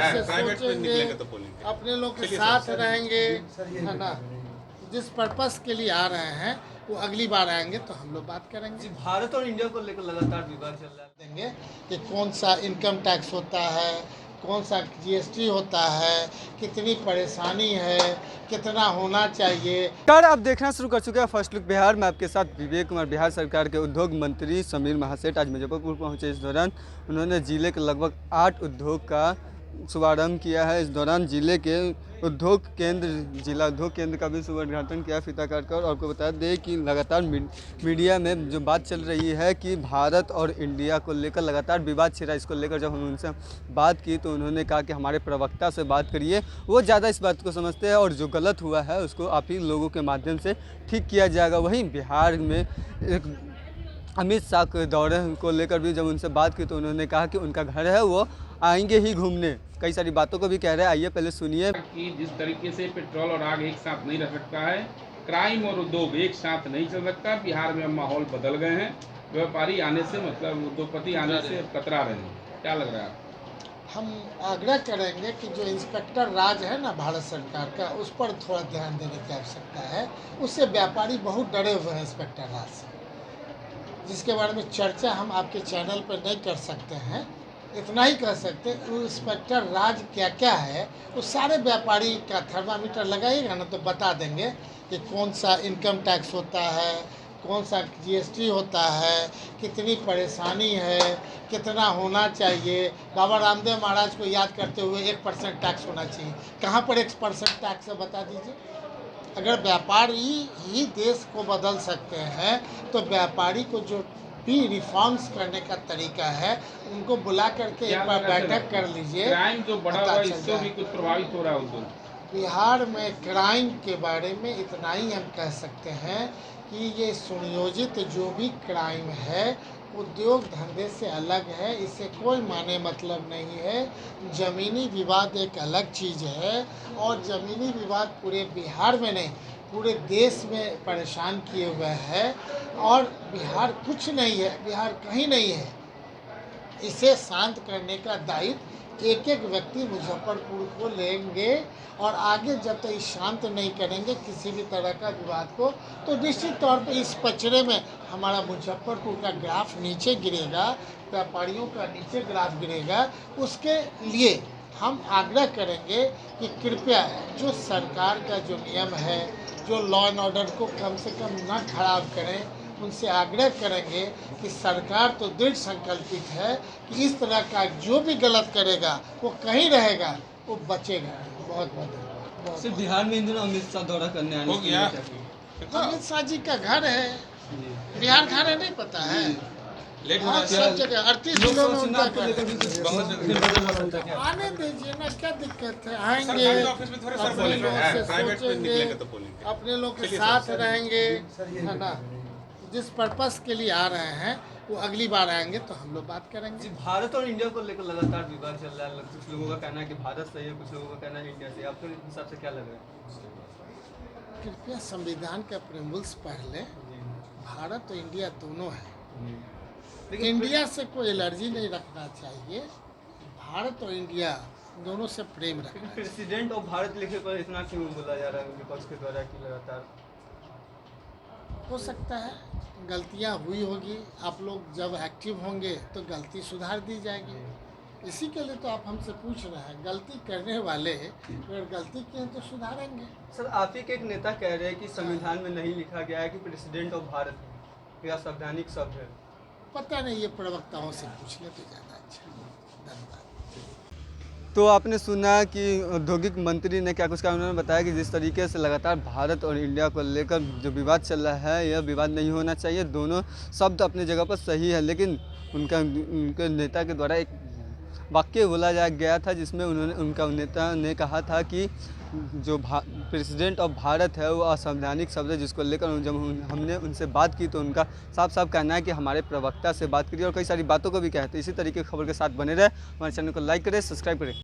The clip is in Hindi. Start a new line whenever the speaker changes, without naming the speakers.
से सोचेंगे, अपने लोग के साथ रहेंगे, है ना। जिस पर्पस के लिए आ रहे हैं वो अगली बार आएंगे तो हम लोग बात करेंगे।
भारत और इंडिया को लेकर लगातार विवाद चल रहा है।
देंगे कि कौन सा इनकम टैक्स होता है, कौन सा जीएसटी होता है, कितनी परेशानी है, कितना होना चाहिए।
नमस्कार, आप देखना शुरू कर चुके हैं फर्स्ट लुक बिहार। मैं आपके साथ विवेक कुमार। बिहार सरकार के उद्योग मंत्री समीर महासेठ आज मुजफ्फरपुर पहुंचे। इस दौरान उन्होंने जिले के लगभग 8 उद्योग का शुभारंभ किया है। इस दौरान जिले के उद्योग केंद्र, जिला उद्योग केंद्र का भी शुभारंभ किया फीता काटकर। और आपको बता दें कि लगातार मीडिया में जो बात चल रही है कि भारत और इंडिया को लेकर लगातार विवाद छिड़ा, इसको लेकर जब हम उनसे बात की तो उन्होंने कहा कि हमारे प्रवक्ता से बात करिए, वो ज़्यादा इस बात को समझते हैं और जो गलत हुआ है उसको आप ही लोगों के माध्यम से ठीक किया जाएगा। वहीं बिहार में एक अमित शाह के दौरे को लेकर भी जब उनसे बात की तो उन्होंने कहा कि उनका घर है, वो आएंगे ही घूमने। कई सारी बातों को भी कह रहे हैं, आइए पहले सुनिए।
कि जिस तरीके से पेट्रोल और आग एक साथ नहीं रह सकता है, क्राइम और उद्योग एक साथ नहीं चल सकता। बिहार में माहौल बदल गए हैं, व्यापारी आने से मतलब उद्योगपति आने से कतरा रहे हैं। क्या लग रहा है?
हम आग्रह करेंगे कि जो इंस्पेक्टर राज है ना भारत सरकार का, उस पर थोड़ा ध्यान देने की आवश्यकता है। उससे व्यापारी बहुत डरे हुए हैं इंस्पेक्टर राज से, जिसके बारे में चर्चा हम आपके चैनल पर नहीं कर सकते हैं। इतना ही कह सकते हैं इंस्पेक्टर राज क्या क्या है, उस सारे व्यापारी का थर्मामीटर लगाइएगा ना तो बता देंगे कि कौन सा इनकम टैक्स होता है, कौन सा जीएसटी होता है, कितनी परेशानी है, कितना होना चाहिए। बाबा रामदेव महाराज को याद करते हुए 1% टैक्स होना चाहिए। कहाँ पर 1% टैक्स है बता दीजिए। अगर व्यापारी ही देश को बदल सकते हैं तो व्यापारी को जो भी रिफॉर्म्स करने का तरीका है उनको बुला करके एक बार बैठक कर लीजिए।
क्राइम जो बढ़ा हुआ है इससे भी कुछ प्रभावित हो रहा है उद्योग।
बिहार में क्राइम के बारे में इतना ही हम कह सकते हैं कि ये सुनियोजित जो भी क्राइम है उद्योग धंधे से अलग है, इससे कोई माने मतलब नहीं है। ज़मीनी विवाद एक अलग चीज़ है और ज़मीनी विवाद पूरे बिहार में नहीं पूरे देश में परेशान किए हुए हैं। और बिहार कुछ नहीं है, बिहार कहीं नहीं है। इसे शांत करने का दायित्व एक एक व्यक्ति मुजफ्फरपुर को लेंगे और आगे जब तक शांत नहीं करेंगे किसी भी तरह का विवाद को, तो निश्चित तौर पे इस पचड़े में हमारा मुजफ्फरपुर का ग्राफ नीचे गिरेगा, व्यापारियों का नीचे ग्राफ गिरेगा। उसके लिए हम आग्रह करेंगे कि कृपया जो सरकार का जो नियम है, जो लॉ एंड ऑर्डर को कम से कम न खराब करें, उनसे आग्रह करेंगे कि सरकार तो दृढ़ संकल्पित है कि इस तरह का जो भी गलत करेगा वो कहीं रहेगा, वो बचेगा। बहुत बहुत
सिर्फ बिहार में इन दिनों अमित शाह दौरा करने आने
हो गया।
अमित शाह जी का घर है, बिहार घर है, नहीं पता है। हाँ, सब जगह 38 जिलों में उनका घर है। आने दीजिए ना, क्या दिक्कत है, आएंगे, अपने लोग से सोचेंगे, अपने लोग के साथ रहेंगे, है ना। जिस पर्पस के लिए आ रहे हैं वो अगली बार आएंगे तो हम लोग बात करेंगे।
भारत और इंडिया को लेकर लगातार विवाद चल रहा है। कुछ लोगों का कहना है कि भारत सही है, कुछ लोगों का कहना है इंडिया से। आपके हिसाब से क्या लग रहा है?
कृपया संविधान के प्रेम्बुल्स पढ़ लें। भारत और इंडिया दोनों है।
लेकिन
इंडिया से कोई एलर्जी नहीं रखना चाहिए, भारत और इंडिया दोनों से प्रेम रखना चाहिए।
प्रेसिडेंट ऑफ भारत लिखे पर इतना क्यों बोला जा रहा है विपक्ष के द्वारा कि लगातार?
हो सकता है गलतियां हुई होगी, आप लोग जब एक्टिव होंगे तो गलती सुधार दी जाएगी। इसी के लिए तो आप हमसे पूछ रहे हैं। गलती करने वाले अगर गलती किए तो सुधारेंगे।
सर, आप ही के एक नेता कह रहे हैं कि संविधान में नहीं लिखा गया है कि प्रेसिडेंट ऑफ भारत या संवैधानिक शब्द है।
पता नहीं, ये प्रवक्ताओं से पूछ ले तो ज़्यादा अच्छा। धन्यवाद।
तो आपने सुना कि औद्योगिक मंत्री ने क्या कुछ कहा। उन्होंने बताया कि जिस तरीके से लगातार भारत और इंडिया को लेकर जो विवाद चल रहा है, यह विवाद नहीं होना चाहिए। दोनों शब्द अपनी जगह पर सही है, लेकिन उनके नेता के द्वारा एक वाक्य बोला गया था जिसमें उनका नेता ने कहा था कि जो प्रेसिडेंट ऑफ भारत है वो असंवैधानिक शब्द है, जिसको लेकर जब हमने उनसे बात की तो उनका साफ साफ कहना है कि हमारे प्रवक्ता से बात करिए। और कई सारी बातों को भी कहते हैं। इसी तरीके की खबर के साथ बने रहे। हमारे चैनल को लाइक करें, सब्सक्राइब करें।